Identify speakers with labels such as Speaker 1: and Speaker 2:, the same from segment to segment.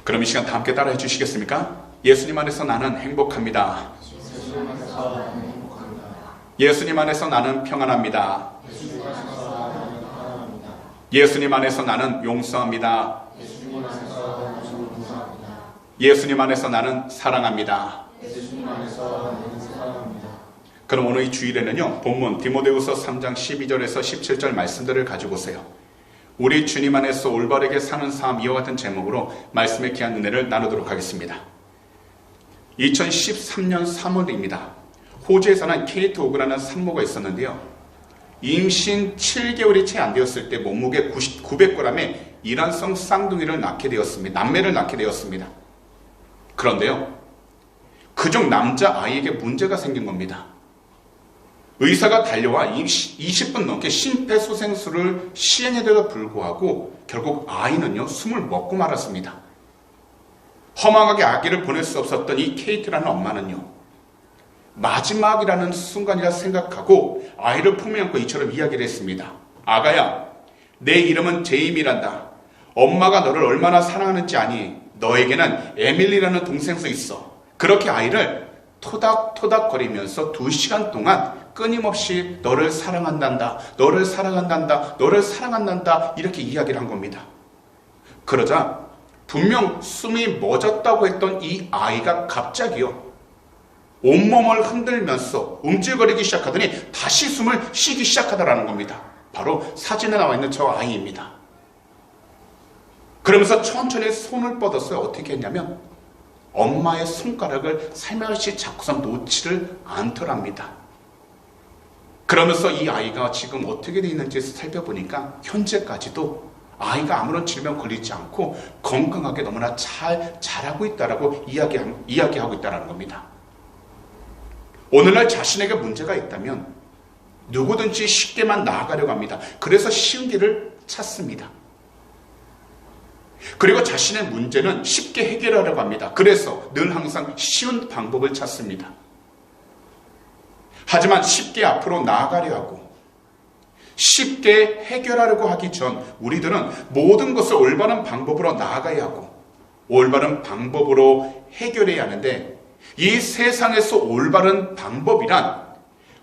Speaker 1: 그럼 이 시간 다 함께 따라해 주시겠습니까? 예수님 안에서 나는 행복합니다. 예수님 안에서 나는 평안합니다. 예수님 안에서 나는 용서합니다. 예수님 안에서 나는 사랑합니다. 그럼 오늘 이 주일에는요, 본문 디모데후서 3장 12절에서 17절 말씀들을 가지고 오세요. 우리 주님 안에서 올바르게 사는 삶, 이와 같은 제목으로 말씀의 귀한 은혜를 나누도록 하겠습니다. 2013년 3월입니다. 호주에 사는 케이트 오그라는 산모가 있었는데요, 임신 7개월이 채 안 되었을 때 몸무게 900g의 이란성 쌍둥이를 낳게 되었습니다. 남매를 낳게 되었습니다. 그런데요, 그중 남자아이에게 문제가 생긴 겁니다. 의사가 달려와 20분 넘게 심폐소생술을 시행에도 불구하고 결국 아이는요, 숨을 먹고 말았습니다. 허망하게 아기를 보낼 수 없었던 이 케이트라는 엄마는요, 마지막이라는 순간이라 생각하고 아이를 품에 안고 이처럼 이야기를 했습니다. 아가야, 내 이름은 제임이란다. 엄마가 너를 얼마나 사랑하는지 아니? 너에게는 에밀리라는 동생도 있어. 그렇게 아이를 토닥토닥거리면서 2시간 동안 끊임없이 너를 사랑한단다, 너를 사랑한단다, 너를 사랑한단다, 이렇게 이야기를 한 겁니다. 그러자 분명 숨이 멎었다고 했던 이 아이가 갑자기요, 온몸을 흔들면서 움찔거리기 시작하더니 다시 숨을 쉬기 시작하더라는 겁니다. 바로 사진에 나와 있는 저 아이입니다. 그러면서 천천히 손을 뻗었어요. 어떻게 했냐면 엄마의 손가락을 살며시 잡고선 놓지를 않더랍니다. 그러면서 이 아이가 지금 어떻게 돼 있는지 살펴보니까 현재까지도 아이가 아무런 질병 걸리지 않고 건강하게 너무나 잘 자라고 있다라고 이야기하고 있다는 겁니다. 오늘날 자신에게 문제가 있다면 누구든지 쉽게만 나아가려고 합니다. 그래서 쉬운 길을 찾습니다. 그리고 자신의 문제는 쉽게 해결하려고 합니다. 그래서 늘 항상 쉬운 방법을 찾습니다. 하지만 쉽게 앞으로 나아가려 하고 쉽게 해결하려고 하기 전 우리들은 모든 것을 올바른 방법으로 나아가야 하고 올바른 방법으로 해결해야 하는데, 이 세상에서 올바른 방법이란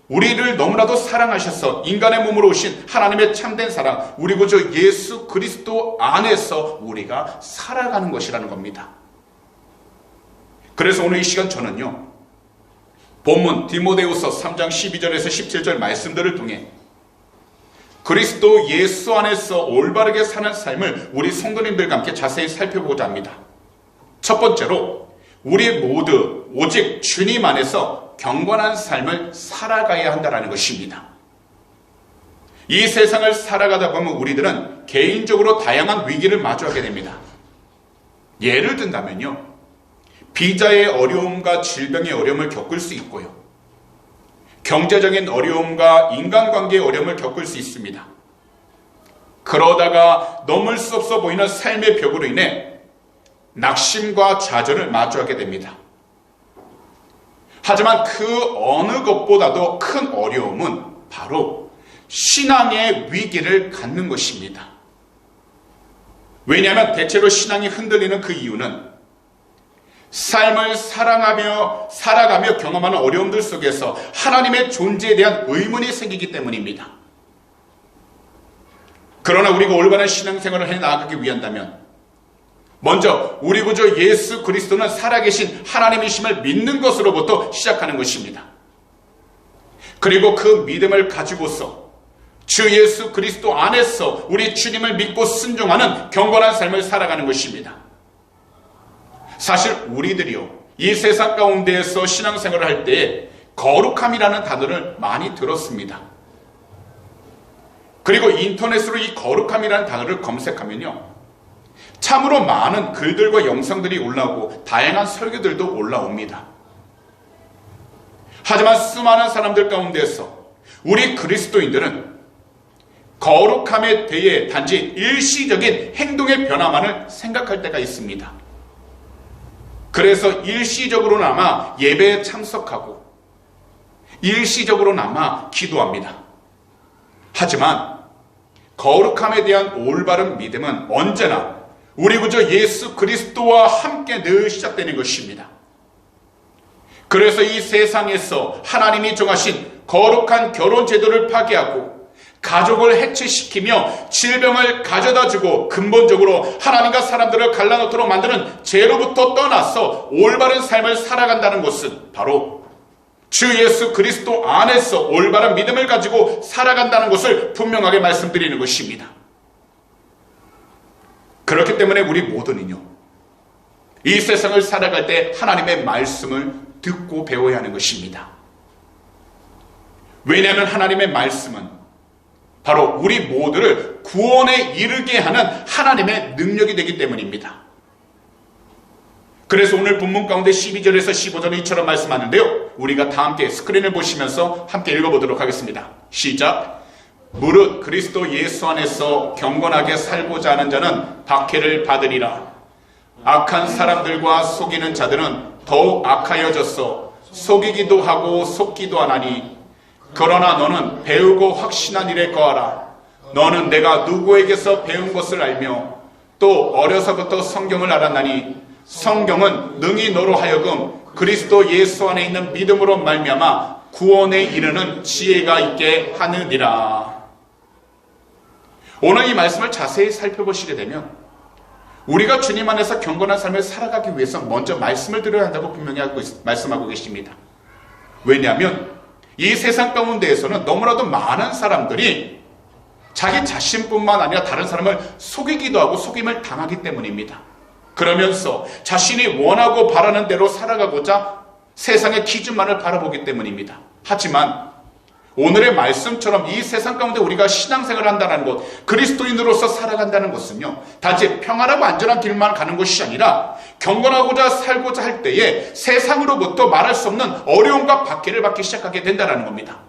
Speaker 1: 우리를 너무나도 사랑하셔서 인간의 몸으로 오신 하나님의 참된 사랑, 우리 구주 예수 그리스도 안에서 우리가 살아가는 것이라는 겁니다. 그래서 오늘 이 시간 저는요, 본문 디모데후서 3장 12절에서 17절 말씀들을 통해 그리스도 예수 안에서 올바르게 사는 삶을 우리 성도님들과 함께 자세히 살펴보고자 합니다. 첫 번째로, 우리 모두 오직 주님 안에서 경건한 삶을 살아가야 한다는 것입니다. 이 세상을 살아가다 보면 우리들은 개인적으로 다양한 위기를 마주하게 됩니다. 예를 든다면요, 비자의 어려움과 질병의 어려움을 겪을 수 있고요, 경제적인 어려움과 인간관계의 어려움을 겪을 수 있습니다. 그러다가 넘을 수 없어 보이는 삶의 벽으로 인해 낙심과 좌절을 마주하게 됩니다. 하지만 그 어느 것보다도 큰 어려움은 바로 신앙의 위기를 갖는 것입니다. 왜냐하면 대체로 신앙이 흔들리는 그 이유는 삶을 살아가며 경험하는 어려움들 속에서 하나님의 존재에 대한 의문이 생기기 때문입니다. 그러나 우리가 올바른 신앙생활을 해나가기 위한다면 먼저 우리 구주 예수 그리스도는 살아계신 하나님이심을 믿는 것으로부터 시작하는 것입니다. 그리고 그 믿음을 가지고서 주 예수 그리스도 안에서 우리 주님을 믿고 순종하는 경건한 삶을 살아가는 것입니다. 사실 우리들이요, 이 세상 가운데에서 신앙생활을 할 때 거룩함이라는 단어를 많이 들었습니다. 그리고 인터넷으로 이 거룩함이라는 단어를 검색하면요, 참으로 많은 글들과 영상들이 올라오고 다양한 설교들도 올라옵니다. 하지만 수많은 사람들 가운데서 우리 그리스도인들은 거룩함에 대해 단지 일시적인 행동의 변화만을 생각할 때가 있습니다. 그래서 일시적으로나마 예배에 참석하고 일시적으로나마 기도합니다. 하지만 거룩함에 대한 올바른 믿음은 언제나 우리 구주 예수 그리스도와 함께 늘 시작되는 것입니다. 그래서 이 세상에서 하나님이 정하신 거룩한 결혼 제도를 파괴하고 가족을 해체시키며 질병을 가져다주고 근본적으로 하나님과 사람들을 갈라놓도록 만드는 죄로부터 떠나서 올바른 삶을 살아간다는 것은 바로 주 예수 그리스도 안에서 올바른 믿음을 가지고 살아간다는 것을 분명하게 말씀드리는 것입니다. 그렇기 때문에 우리 모두는요, 이 세상을 살아갈 때 하나님의 말씀을 듣고 배워야 하는 것입니다. 왜냐하면 하나님의 말씀은 바로 우리 모두를 구원에 이르게 하는 하나님의 능력이 되기 때문입니다. 그래서 오늘 본문 가운데 12절에서 15절은 이처럼 말씀하는데요, 우리가 다 함께 스크린을 보시면서 함께 읽어보도록 하겠습니다. 시작. 무릇 그리스도 예수 안에서 경건하게 살고자 하는 자는 박해를 받으리라. 악한 사람들과 속이는 자들은 더욱 악하여졌어 속이기도 하고 속기도 하나니, 그러나 너는 배우고 확신한 일에 거하라. 너는 내가 누구에게서 배운 것을 알며 또 어려서부터 성경을 알았나니, 성경은 능히 너로 하여금 그리스도 예수 안에 있는 믿음으로 말미암아 구원에 이르는 지혜가 있게 하느니라. 오늘 이 말씀을 자세히 살펴보시게 되면 우리가 주님 안에서 경건한 삶을 살아가기 위해서 먼저 말씀을 들어야 한다고 분명히 말씀하고 계십니다. 왜냐하면 이 세상 가운데에서는 너무나도 많은 사람들이 자기 자신뿐만 아니라 다른 사람을 속이기도 하고 속임을 당하기 때문입니다. 그러면서 자신이 원하고 바라는 대로 살아가고자 세상의 기준만을 바라보기 때문입니다. 하지만 오늘의 말씀처럼 이 세상 가운데 우리가 신앙생활을 한다는 것, 그리스도인으로서 살아간다는 것은요, 단지 평안하고 안전한 길만 가는 것이 아니라 경건하고자 살고자 할 때에 세상으로부터 말할 수 없는 어려움과 박해를 받기 시작하게 된다는 겁니다.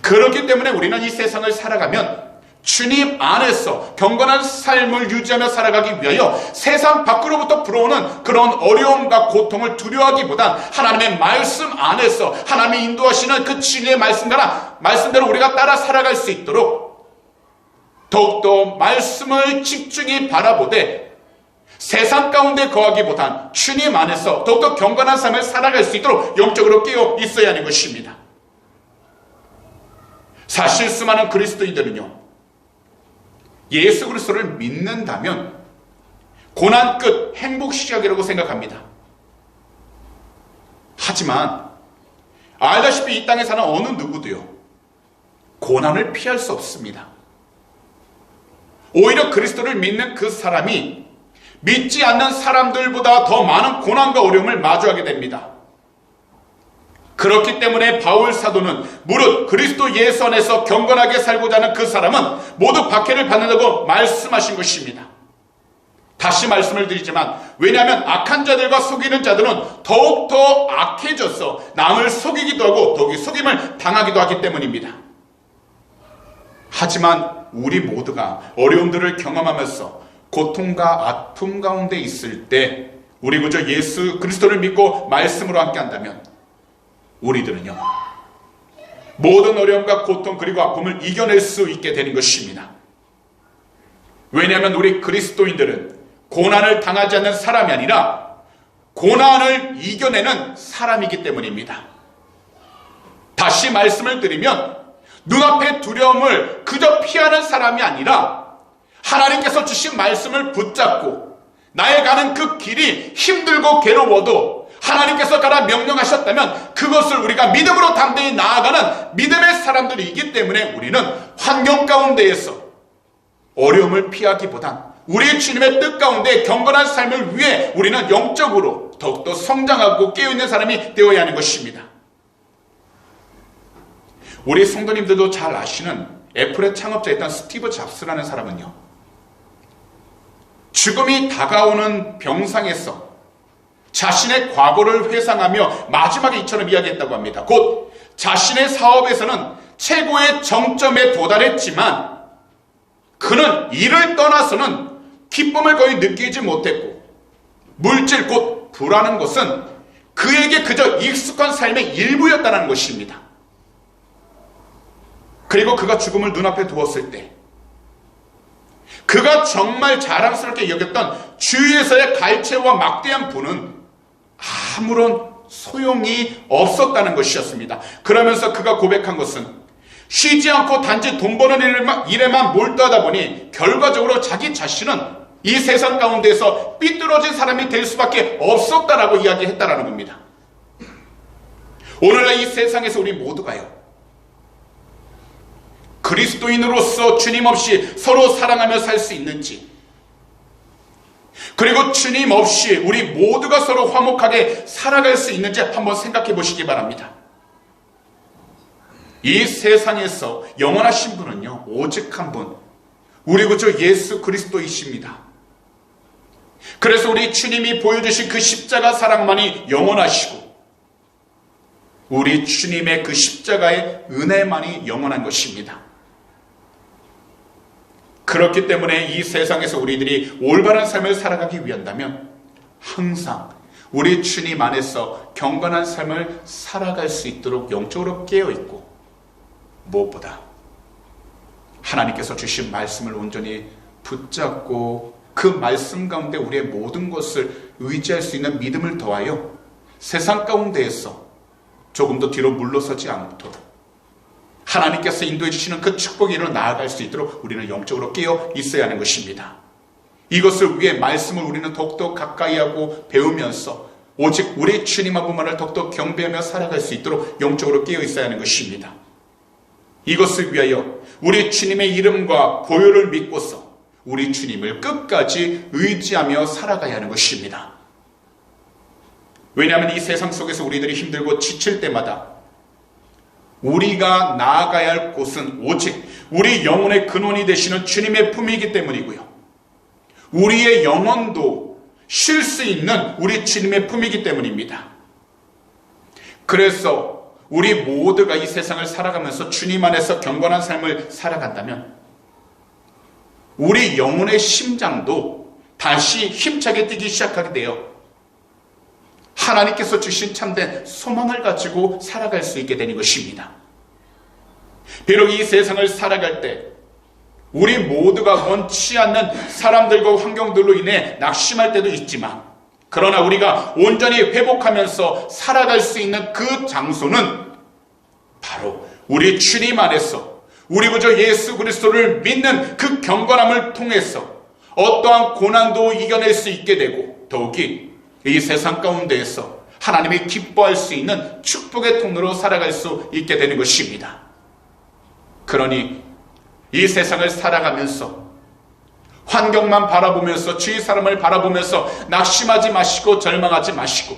Speaker 1: 그렇기 때문에 우리는 이 세상을 살아가면 주님 안에서 경건한 삶을 유지하며 살아가기 위하여 세상 밖으로부터 불어오는 그런 어려움과 고통을 두려워하기보단 하나님의 말씀 안에서 하나님이 인도하시는 그 진리의 말씀대로 우리가 따라 살아갈 수 있도록 더욱더 말씀을 집중히 바라보되 세상 가운데 거하기보단 주님 안에서 더욱더 경건한 삶을 살아갈 수 있도록 영적으로 깨어 있어야 하는 것입니다. 사실 수많은 그리스도인들은요, 예수 그리스도를 믿는다면 고난 끝 행복 시작이라고 생각합니다. 하지만 알다시피 이 땅에 사는 어느 누구도요, 고난을 피할 수 없습니다. 오히려 그리스도를 믿는 그 사람이 믿지 않는 사람들보다 더 많은 고난과 어려움을 마주하게 됩니다. 그렇기 때문에 바울 사도는 무릇 그리스도 예수 안에서 경건하게 살고자 하는 그 사람은 모두 박해를 받는다고 말씀하신 것입니다. 다시 말씀을 드리지만, 왜냐하면 악한 자들과 속이는 자들은 더욱더 악해져서 남을 속이기도 하고 더욱이 속임을 당하기도 하기 때문입니다. 하지만 우리 모두가 어려움들을 경험하면서 고통과 아픔 가운데 있을 때 우리 구주 예수 그리스도를 믿고 말씀으로 함께 한다면 우리들은요, 모든 어려움과 고통 그리고 아픔을 이겨낼 수 있게 되는 것입니다. 왜냐하면 우리 그리스도인들은 고난을 당하지 않는 사람이 아니라 고난을 이겨내는 사람이기 때문입니다. 다시 말씀을 드리면 눈앞의 두려움을 그저 피하는 사람이 아니라 하나님께서 주신 말씀을 붙잡고 나의 가는 그 길이 힘들고 괴로워도 하나님께서 가라 명령하셨다면 그것을 우리가 믿음으로 담대히 나아가는 믿음의 사람들이기 때문에 우리는 환경 가운데에서 어려움을 피하기보단 우리 주님의 뜻 가운데 경건한 삶을 위해 우리는 영적으로 더욱더 성장하고 깨어있는 사람이 되어야 하는 것입니다. 우리 성도님들도 잘 아시는 애플의 창업자였던 스티브 잡스라는 사람은요, 죽음이 다가오는 병상에서 자신의 과거를 회상하며 마지막에 이처럼 이야기했다고 합니다. 곧 자신의 사업에서는 최고의 정점에 도달했지만 그는 이를 떠나서는 기쁨을 거의 느끼지 못했고 물질 곧 부라는 것은 그에게 그저 익숙한 삶의 일부였다는 것입니다. 그리고 그가 죽음을 눈앞에 두었을 때 그가 정말 자랑스럽게 여겼던 주위에서의 갈채와 막대한 부는 아무런 소용이 없었다는 것이었습니다. 그러면서 그가 고백한 것은 쉬지 않고 단지 돈 버는 일에만 몰두하다 보니 결과적으로 자기 자신은 이 세상 가운데서 삐뚤어진 사람이 될 수밖에 없었다라고 이야기했다라는 겁니다. 오늘날 이 세상에서 우리 모두가요, 그리스도인으로서 주님 없이 서로 사랑하며 살 수 있는지, 그리고 주님 없이 우리 모두가 서로 화목하게 살아갈 수 있는지 한번 생각해 보시기 바랍니다. 이 세상에서 영원하신 분은요, 오직 한 분, 우리 구주 예수 그리스도이십니다. 그래서 우리 주님이 보여주신 그 십자가 사랑만이 영원하시고 우리 주님의 그 십자가의 은혜만이 영원한 것입니다. 그렇기 때문에 이 세상에서 우리들이 올바른 삶을 살아가기 위한다면 항상 우리 주님 안에서 경건한 삶을 살아갈 수 있도록 영적으로 깨어있고, 무엇보다 하나님께서 주신 말씀을 온전히 붙잡고 그 말씀 가운데 우리의 모든 것을 의지할 수 있는 믿음을 더하여 세상 가운데에서 조금 더 뒤로 물러서지 않도록 하나님께서 인도해 주시는 그 축복의 일로 나아갈 수 있도록 우리는 영적으로 깨어 있어야 하는 것입니다. 이것을 위해 말씀을 우리는 더욱더 가까이 하고 배우면서 오직 우리 주님 한 분만을 더욱더 경배하며 살아갈 수 있도록 영적으로 깨어 있어야 하는 것입니다. 이것을 위하여 우리 주님의 이름과 보혈을 믿고서 우리 주님을 끝까지 의지하며 살아가야 하는 것입니다. 왜냐하면 이 세상 속에서 우리들이 힘들고 지칠 때마다 우리가 나아가야 할 곳은 오직 우리 영혼의 근원이 되시는 주님의 품이기 때문이고요, 우리의 영혼도 쉴 수 있는 우리 주님의 품이기 때문입니다. 그래서 우리 모두가 이 세상을 살아가면서 주님 안에서 경건한 삶을 살아간다면 우리 영혼의 심장도 다시 힘차게 뛰기 시작하게 되어 하나님께서 주신 참된 소망을 가지고 살아갈 수 있게 되는 것입니다. 비록 이 세상을 살아갈 때 우리 모두가 원치 않는 사람들과 환경들로 인해 낙심할 때도 있지만, 그러나 우리가 온전히 회복하면서 살아갈 수 있는 그 장소는 바로 우리 주님 안에서 우리 구주 예수 그리스도를 믿는 그 경건함을 통해서 어떠한 고난도 이겨낼 수 있게 되고, 더욱이 이 세상 가운데에서 하나님이 기뻐할 수 있는 축복의 통로로 살아갈 수 있게 되는 것입니다. 그러니 이 세상을 살아가면서 환경만 바라보면서 주위 사람을 바라보면서 낙심하지 마시고 절망하지 마시고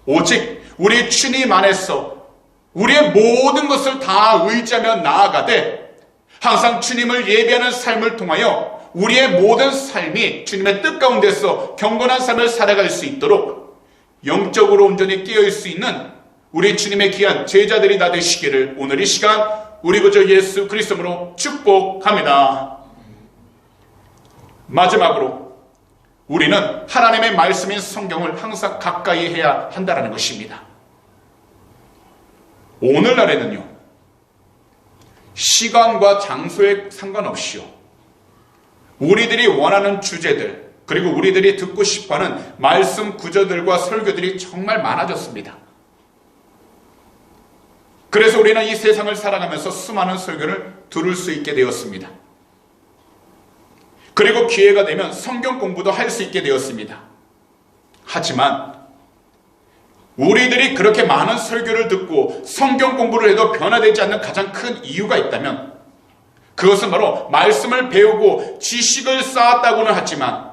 Speaker 1: 오직 우리 주님 안에서 우리의 모든 것을 다 의지하며 나아가되 항상 주님을 예배하는 삶을 통하여 우리의 모든 삶이 주님의 뜻 가운데서 경건한 삶을 살아갈 수 있도록 영적으로 온전히 깨어있을 수 있는 우리 주님의 귀한 제자들이 다 되시기를 오늘 이 시간 우리 구주 예수 그리스도로 축복합니다. 마지막으로 우리는 하나님의 말씀인 성경을 항상 가까이 해야 한다는 것입니다. 오늘날에는요, 시간과 장소에 상관없이요, 우리들이 원하는 주제들, 그리고 우리들이 듣고 싶어하는 말씀 구절들과 설교들이 정말 많아졌습니다. 그래서 우리는 이 세상을 살아가면서 수많은 설교를 들을 수 있게 되었습니다. 그리고 기회가 되면 성경 공부도 할 수 있게 되었습니다. 하지만 우리들이 그렇게 많은 설교를 듣고 성경 공부를 해도 변화되지 않는 가장 큰 이유가 있다면 그것은 바로 말씀을 배우고 지식을 쌓았다고는 하지만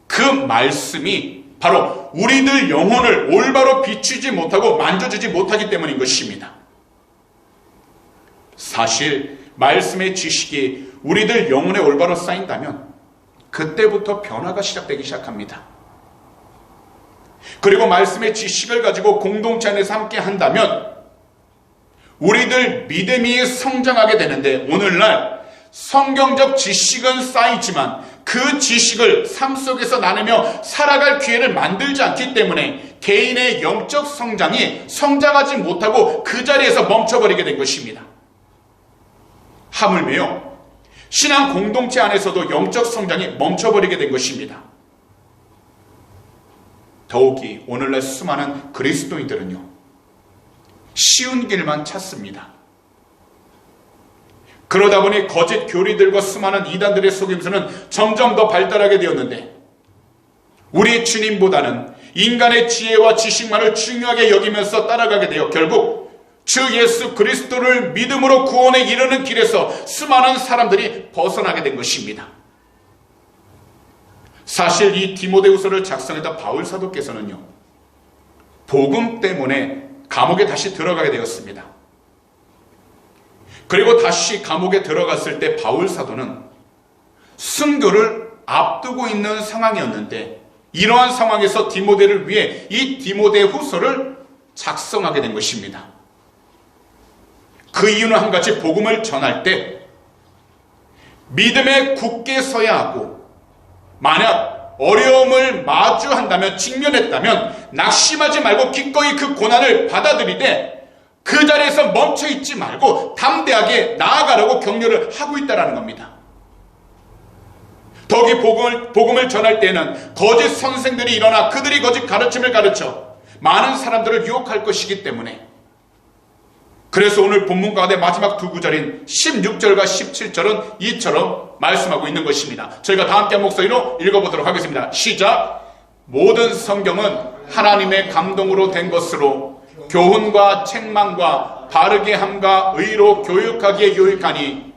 Speaker 1: 그 말씀이 바로 우리들 영혼을 올바로 비추지 못하고 만져주지 못하기 때문인 것입니다. 사실 말씀의 지식이 우리들 영혼에 올바로 쌓인다면 그때부터 변화가 시작되기 시작합니다. 그리고 말씀의 지식을 가지고 공동체 안에서 함께 한다면 우리들 믿음이 성장하게 되는데, 오늘날 성경적 지식은 쌓이지만 그 지식을 삶 속에서 나누며 살아갈 기회를 만들지 않기 때문에 개인의 영적 성장이 성장하지 못하고 그 자리에서 멈춰버리게 된 것입니다. 하물며 신앙 공동체 안에서도 영적 성장이 멈춰버리게 된 것입니다. 더욱이 오늘날 수많은 그리스도인들은요, 쉬운 길만 찾습니다. 그러다 보니 거짓 교리들과 수많은 이단들의 속임수는 점점 더 발달하게 되었는데, 우리 주님보다는 인간의 지혜와 지식만을 중요하게 여기면서 따라가게 되어 결국 주 예수 그리스도를 믿음으로 구원에 이르는 길에서 수많은 사람들이 벗어나게 된 것입니다. 사실 이 디모데후서를 작성했던 바울 사도께서는요, 복음 때문에 감옥에 다시 들어가게 되었습니다. 그리고 다시 감옥에 들어갔을 때 바울 사도는 순교를 앞두고 있는 상황이었는데, 이러한 상황에서 디모데를 위해 이 디모데후서를 작성하게 된 것입니다. 그 이유는 한 가지, 복음을 전할 때 믿음에 굳게 서야 하고, 만약 어려움을 마주한다면, 직면했다면 낙심하지 말고 기꺼이 그 고난을 받아들이되 그 자리에서 멈춰있지 말고 담대하게 나아가라고 격려를 하고 있다는 겁니다. 더욱이 복음을 전할 때에는 거짓 선생들이 일어나 그들이 거짓 가르침을 가르쳐 많은 사람들을 유혹할 것이기 때문에, 그래서 오늘 본문 가운데 마지막 두 구절인 16절과 17절은 이처럼 말씀하고 있는 것입니다. 저희가 다 함께 목소리로 읽어보도록 하겠습니다. 시작! 모든 성경은 하나님의 감동으로 된 것으로 교훈과 책망과 바르게 함과 의로 교육하기에 유익하니,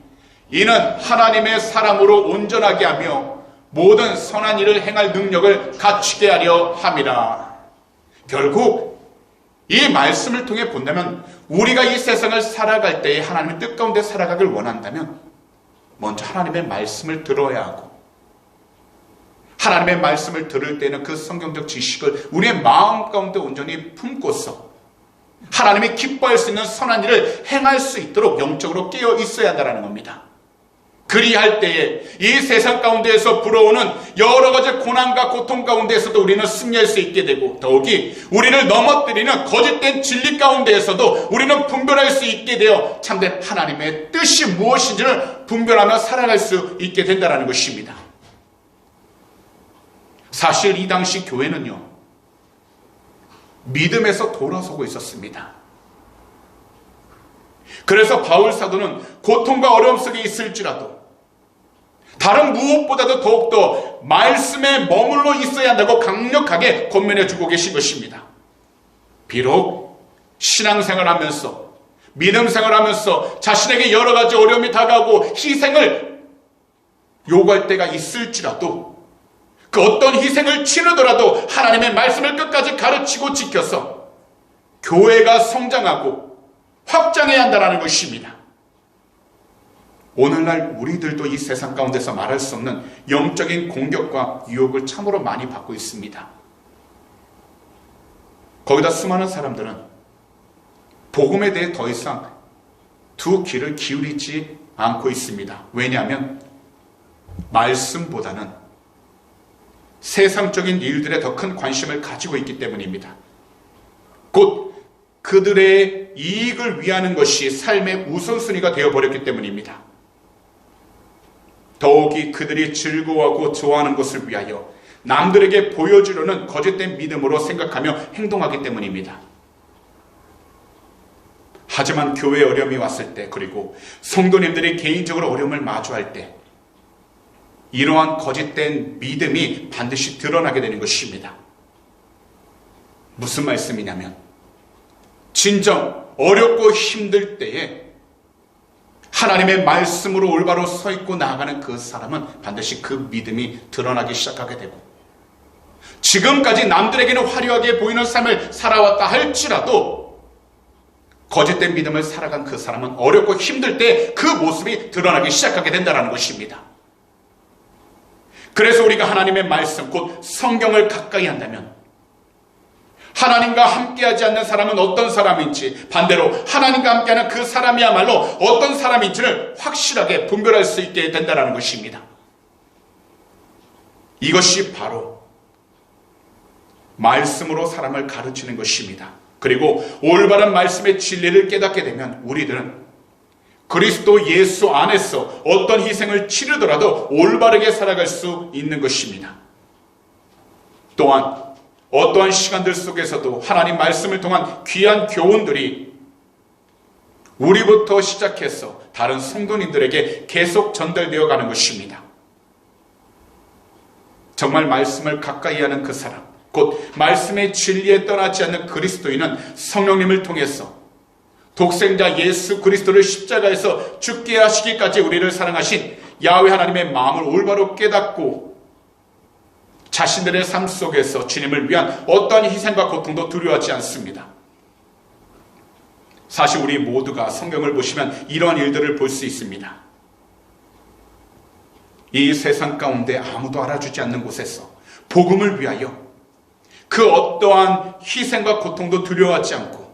Speaker 1: 이는 하나님의 사람으로 온전하게 하며 모든 선한 일을 행할 능력을 갖추게 하려 함이라. 결국 이 말씀을 통해 본다면, 우리가 이 세상을 살아갈 때에 하나님의 뜻 가운데 살아가길 원한다면 먼저 하나님의 말씀을 들어야 하고, 하나님의 말씀을 들을 때는 그 성경적 지식을 우리의 마음 가운데 온전히 품고서 하나님이 기뻐할 수 있는 선한 일을 행할 수 있도록 영적으로 깨어 있어야 한다는 겁니다. 그리할 때에 이 세상 가운데에서 불어오는 여러 가지 고난과 고통 가운데에서도 우리는 승리할 수 있게 되고, 더욱이 우리를 넘어뜨리는 거짓된 진리 가운데에서도 우리는 분별할 수 있게 되어 참된 하나님의 뜻이 무엇인지를 분별하며 살아갈 수 있게 된다는 것입니다. 사실 이 당시 교회는요, 믿음에서 돌아서고 있었습니다. 그래서 바울 사도는 고통과 어려움 속에 있을지라도 다른 무엇보다도 더욱더 말씀에 머물러 있어야 한다고 강력하게 권면해 주고 계신 것입니다. 비록 신앙생활하면서, 믿음생활하면서 자신에게 여러 가지 어려움이 다가오고 희생을 요구할 때가 있을지라도, 그 어떤 희생을 치르더라도 하나님의 말씀을 끝까지 가르치고 지켜서 교회가 성장하고 확장해야 한다는 것입니다. 오늘날 우리들도 이 세상 가운데서 말할 수 없는 영적인 공격과 유혹을 참으로 많이 받고 있습니다. 거기다 수많은 사람들은 복음에 대해 더 이상 두 귀를 기울이지 않고 있습니다. 왜냐하면 말씀보다는 세상적인 일들에 더 큰 관심을 가지고 있기 때문입니다. 곧 그들의 이익을 위하는 것이 삶의 우선순위가 되어버렸기 때문입니다. 더욱이 그들이 즐거워하고 좋아하는 것을 위하여 남들에게 보여주려는 거짓된 믿음으로 생각하며 행동하기 때문입니다. 하지만 교회에 어려움이 왔을 때, 그리고 성도님들이 개인적으로 어려움을 마주할 때, 이러한 거짓된 믿음이 반드시 드러나게 되는 것입니다. 무슨 말씀이냐면, 진정 어렵고 힘들 때에 하나님의 말씀으로 올바로 서 있고 나아가는 그 사람은 반드시 그 믿음이 드러나기 시작하게 되고, 지금까지 남들에게는 화려하게 보이는 삶을 살아왔다 할지라도 거짓된 믿음을 살아간 그 사람은 어렵고 힘들 때 그 모습이 드러나기 시작하게 된다는 것입니다. 그래서 우리가 하나님의 말씀, 곧 성경을 가까이 한다면 하나님과 함께하지 않는 사람은 어떤 사람인지, 반대로 하나님과 함께하는 그 사람이야말로 어떤 사람인지를 확실하게 분별할 수 있게 된다는 것입니다. 이것이 바로 말씀으로 사람을 가르치는 것입니다. 그리고 올바른 말씀의 진리를 깨닫게 되면 우리들은 그리스도 예수 안에서 어떤 희생을 치르더라도 올바르게 살아갈 수 있는 것입니다. 또한 어떠한 시간들 속에서도 하나님 말씀을 통한 귀한 교훈들이 우리부터 시작해서 다른 성도님들에게 계속 전달되어 가는 것입니다. 정말 말씀을 가까이 하는 그 사람, 곧 말씀의 진리에 떠나지 않는 그리스도인은 성령님을 통해서 독생자 예수 그리스도를 십자가에서 죽게 하시기까지 우리를 사랑하신 야훼 하나님의 마음을 올바로 깨닫고 자신들의 삶 속에서 주님을 위한 어떠한 희생과 고통도 두려워하지 않습니다. 사실 우리 모두가 성경을 보시면 이러한 일들을 볼 수 있습니다. 이 세상 가운데 아무도 알아주지 않는 곳에서 복음을 위하여 그 어떠한 희생과 고통도 두려워하지 않고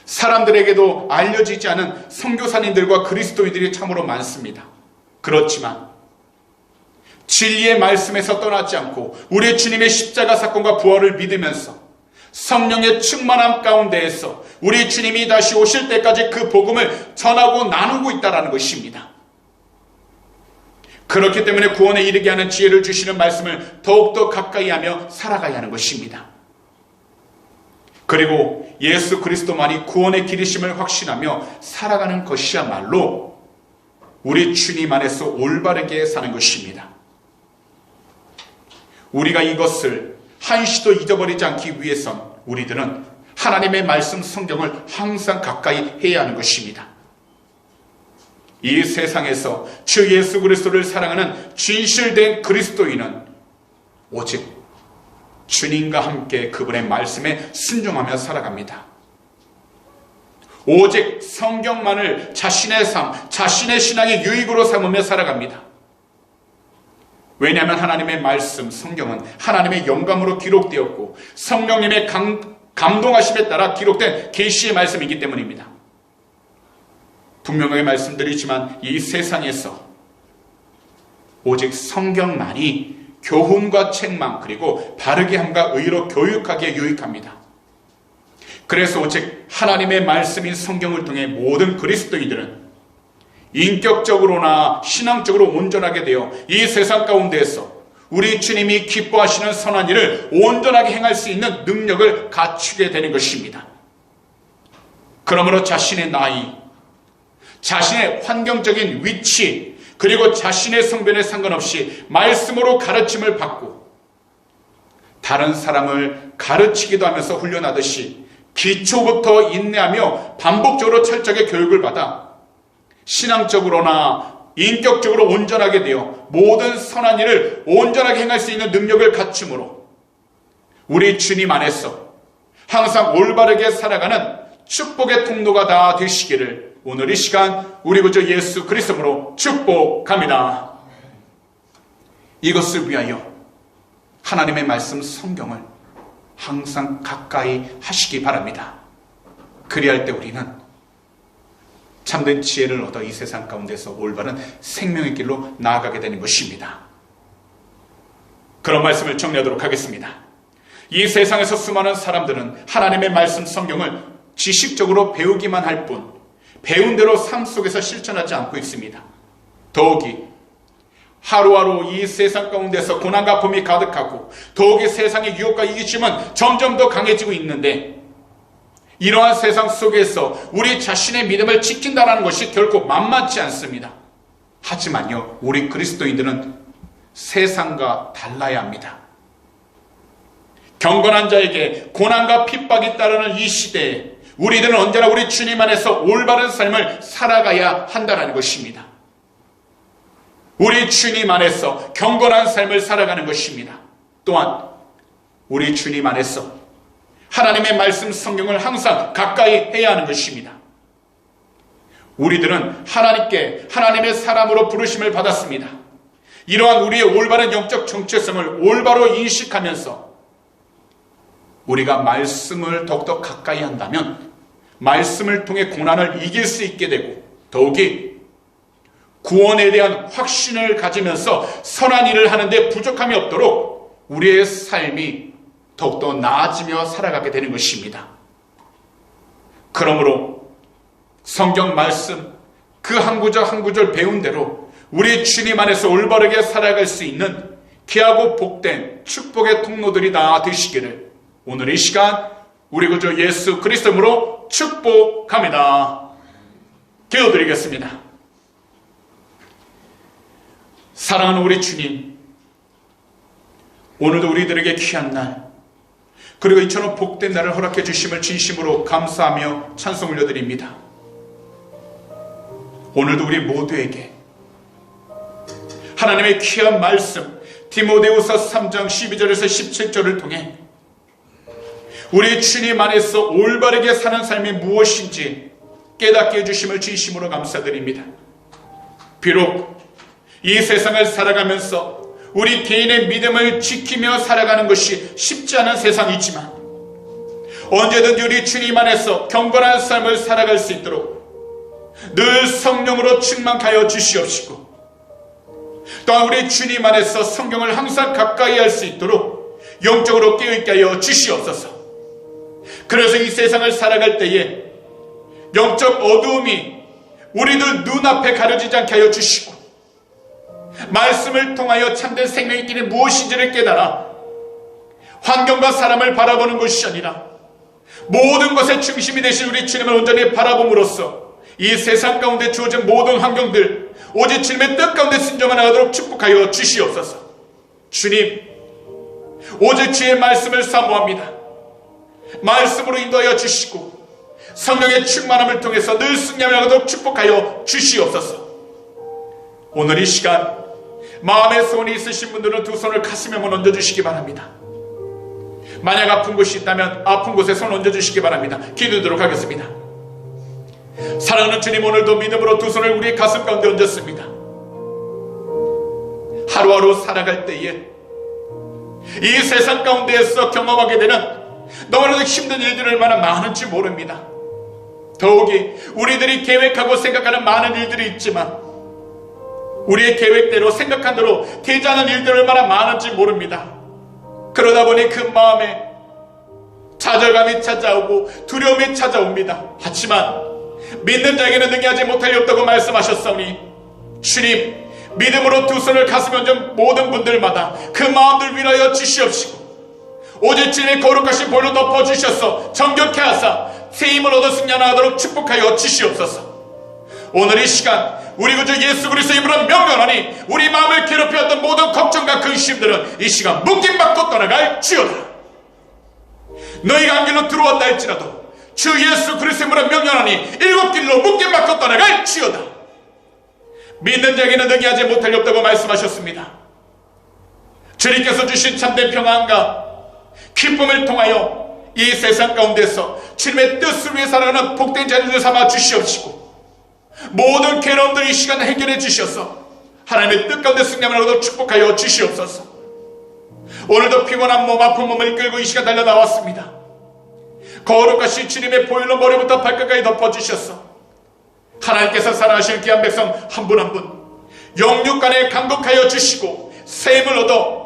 Speaker 1: 사람들에게도 알려지지 않은 선교사님들과 그리스도인들이 참으로 많습니다. 그렇지만 진리의 말씀에서 떠나지 않고 우리 주님의 십자가 사건과 부활을 믿으면서 성령의 충만함 가운데에서 우리 주님이 다시 오실 때까지 그 복음을 전하고 나누고 있다는 것입니다. 그렇기 때문에 구원에 이르게 하는 지혜를 주시는 말씀을 더욱더 가까이 하며 살아가야 하는 것입니다. 그리고 예수 그리스도만이 구원의 길이심을 확신하며 살아가는 것이야말로 우리 주님 안에서 올바르게 사는 것입니다. 우리가 이것을 한시도 잊어버리지 않기 위해선 우리들은 하나님의 말씀 성경을 항상 가까이 해야 하는 것입니다. 이 세상에서 주 예수 그리스도를 사랑하는 진실된 그리스도인은 오직 주님과 함께 그분의 말씀에 순종하며 살아갑니다. 오직 성경만을 자신의 삶, 자신의 신앙의 유익으로 삼으며 살아갑니다. 왜냐하면 하나님의 말씀, 성경은 하나님의 영감으로 기록되었고 성령님의 감동하심에 따라 기록된 계시의 말씀이기 때문입니다. 분명하게 말씀드리지만 이 세상에서 오직 성경만이 교훈과 책망 그리고 바르게 함과 의로 교육하기에 유익합니다. 그래서 오직 하나님의 말씀인 성경을 통해 모든 그리스도인들은 인격적으로나 신앙적으로 온전하게 되어 이 세상 가운데에서 우리 주님이 기뻐하시는 선한 일을 온전하게 행할 수 있는 능력을 갖추게 되는 것입니다. 그러므로 자신의 나이, 자신의 환경적인 위치, 그리고 자신의 성별에 상관없이 말씀으로 가르침을 받고 다른 사람을 가르치기도 하면서 훈련하듯이 기초부터 인내하며 반복적으로 철저하게 교육을 받아 신앙적으로나 인격적으로 온전하게 되어 모든 선한 일을 온전하게 행할 수 있는 능력을 갖춤으로 우리 주님 안에서 항상 올바르게 살아가는 축복의 통로가 다 되시기를 오늘 이 시간 우리 구주 예수 그리스도로 축복합니다. 이것을 위하여 하나님의 말씀 성경을 항상 가까이 하시기 바랍니다. 그리할 때 우리는 참된 지혜를 얻어 이 세상 가운데서 올바른 생명의 길로 나아가게 되는 것입니다. 그런 말씀을 정리하도록 하겠습니다. 이 세상에서 수많은 사람들은 하나님의 말씀 성경을 지식적으로 배우기만 할 뿐 배운 대로 삶 속에서 실천하지 않고 있습니다. 더욱이 하루하루 이 세상 가운데서 고난과 아픔이 가득하고 더욱이 세상의 유혹과 이기심은 점점 더 강해지고 있는데 이러한 세상 속에서 우리 자신의 믿음을 지킨다는 것이 결코 만만치 않습니다. 하지만요, 우리 그리스도인들은 세상과 달라야 합니다. 경건한 자에게 고난과 핍박이 따르는 이 시대에 우리들은 언제나 우리 주님 안에서 올바른 삶을 살아가야 한다는 것입니다. 우리 주님 안에서 경건한 삶을 살아가는 것입니다. 또한 우리 주님 안에서 하나님의 말씀 성경을 항상 가까이 해야 하는 것입니다. 우리들은 하나님께 하나님의 사람으로 부르심을 받았습니다. 이러한 우리의 올바른 영적 정체성을 올바로 인식하면서 우리가 말씀을 더욱더 가까이 한다면 말씀을 통해 고난을 이길 수 있게 되고 더욱이 구원에 대한 확신을 가지면서 선한 일을 하는데 부족함이 없도록 우리의 삶이 더욱더 나아지며 살아가게 되는 것입니다. 그러므로 성경 말씀, 그 한 구절 한 구절 배운 대로 우리 주님 안에서 올바르게 살아갈 수 있는 귀하고 복된 축복의 통로들이 다 되시기를 오늘 이 시간 우리 구주 예수 그리스도 이름으로 축복합니다. 기도드리겠습니다. 사랑하는 우리 주님, 오늘도 우리들에게 귀한 날, 그리고 이처럼 복된 날을 허락해 주심을 진심으로 감사하며 찬송 올려드립니다. 오늘도 우리 모두에게 하나님의 귀한 말씀 디모데후서 3장 12절에서 17절을 통해 우리 주님 안에서 올바르게 사는 삶이 무엇인지 깨닫게 해주심을 진심으로 감사드립니다. 비록 이 세상을 살아가면서 우리 개인의 믿음을 지키며 살아가는 것이 쉽지 않은 세상이지만 언제든지 우리 주님 안에서 경건한 삶을 살아갈 수 있도록 늘 성령으로 충만하여 주시옵시고 또한 우리 주님 안에서 성경을 항상 가까이 할 수 있도록 영적으로 깨어있게 하여 주시옵소서. 그래서 이 세상을 살아갈 때에 영적 어두움이 우리들 눈앞에 가려지지 않게 하여 주시고 말씀을 통하여 참된 생명의 길이 무엇인지를 깨달아 환경과 사람을 바라보는 것이 아니라 모든 것의 중심이 되신 우리 주님을 온전히 바라봄으로써 이 세상 가운데 주어진 모든 환경들 오직 주님의 뜻 가운데 순종하게 하도록 축복하여 주시옵소서. 주님, 오직 주의 말씀을 사모합니다. 말씀으로 인도하여 주시고 성령의 충만함을 통해서 늘 승리하게 하도록 축복하여 주시옵소서. 오늘 이 시간 마음에 소원이 있으신 분들은 두 손을 가슴에 얹어주시기 바랍니다. 만약 아픈 곳이 있다면 아픈 곳에 손 얹어주시기 바랍니다. 기도하도록 하겠습니다. 사랑하는 주님, 오늘도 믿음으로 두 손을 우리 가슴 가운데 얹었습니다. 하루하루 살아갈 때에 이 세상 가운데에서 경험하게 되는 너무나도 힘든 일들이 얼마나 많은지 모릅니다. 더욱이 우리들이 계획하고 생각하는 많은 일들이 있지만 우리의 계획대로 생각한 대로 되지 않은 일들이 얼마나 많은지 모릅니다. 그러다 보니 그 마음에 좌절감이 찾아오고 두려움이 찾아옵니다. 하지만 믿는 자에게는 능히하지 못할 리 없다고 말씀하셨사오니 주님, 믿음으로 두 손을 가슴에 얹은 모든 분들마다 그 마음들 위로하여 주시옵시고 오직 주님의 거룩하신 볼로 덮어주셔서 정결케 하사 새 힘을 얻어 승리하도록 축복하여 주시옵소서. 오늘 이 시간 우리 구주 예수 그리스도의 이름으로 명령하니 우리 마음을 괴롭혔던 모든 걱정과 근심들은 이 시간 묶임받고 떠나갈지어다. 너희가 한 길로 들어왔다 할지라도 주 예수 그리스도의 이름으로 명령하니 일곱 길로 묶임받고 떠나갈지어다. 믿는 자에게는 능히하지 못할 리 없다고 말씀하셨습니다. 주님께서 주신 참된 평안과 기쁨을 통하여 이 세상 가운데서 주님의 뜻을 위해 살아가는 복된 자녀들 삼아 주시옵시고 모든 괴로움들 이 시간에 해결해 주셔서 하나님의 뜻 가운데 승리함을 얻어 축복하여 주시옵소서. 오늘도 피곤한 몸, 아픈 몸을 끌고 이 시간 달려 나왔습니다. 거룩하신 주님의 보혈로 머리부터 발끝까지 덮어주셔서 하나님께서 사랑하시는 귀한 백성 한 분 한 분 영육간에 강건하여 주시고 새 힘을 얻어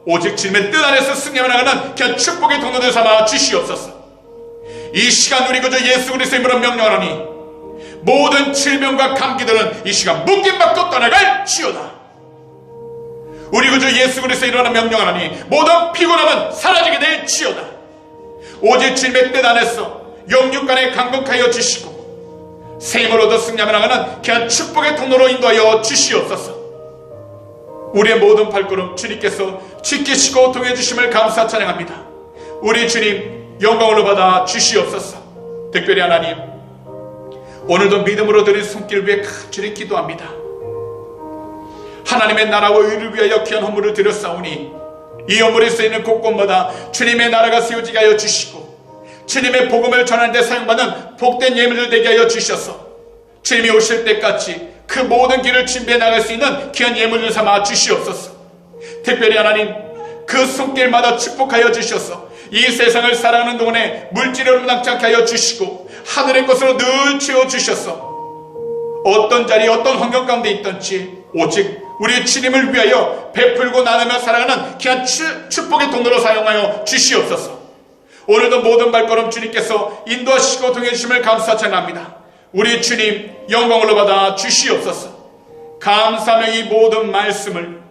Speaker 1: 오직 주님의 뜻 안에서 승리하며 나가는 귀한 축복의 통로들 삼아 주시옵소서. 이 시간 우리 구주 예수 그리스도의 이름으로 명령하노니 모든 질병과 감기들은 이 시간 묶임받고 떠나갈지어다. 우리 구주 예수 그리스도의 이름으로 명령하노니 모든 피곤함은 사라지게 될지어다. 오직 주님의 뜻 안에서 영육간에 강건하여 주시고 새 힘을 얻어 승리하며 나가는 귀한 축복의 통로로 인도하여 주시옵소서. 우리의 모든 발걸음 주님께서 지키시고 통해주심을 감사 찬양합니다. 우리 주님 영광을 받아 주시옵소서. 특별히 하나님, 오늘도 믿음으로 드린 손길 위에 간절히 기도합니다. 하나님의 나라와 의를 위하여 귀한 헌물을 드렸사오니 이 헌물에 쓰이는 곳곳마다 주님의 나라가 세워지게 하여 주시고 주님의 복음을 전하는 데 사용받는 복된 예물들 되게 하여 주셔서 주님이 오실 때까지 그 모든 길을 준비해 나갈 수 있는 귀한 예물을 삼아 주시옵소서. 특별히 하나님, 그 손길마다 축복하여 주셔서 이 세상을 살아가는 동안에 물질을 낭지 않게 하여 주시고 하늘의 것으로 늘 채워주셔서 어떤 자리 어떤 환경 가운데 있든지 오직 우리 주님을 위하여 베풀고 나누며 살아가는 귀한 축복의 통로로 사용하여 주시옵소서. 오늘도 모든 발걸음 주님께서 인도하시고 통해주심을 감사 찬양합니다. 우리 주님 영광을 받아 주시옵소서. 감사하며 이 모든 말씀을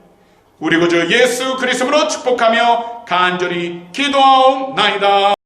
Speaker 1: 우리 구주 예수 그리스도로 축복하며 간절히 기도하옵나이다.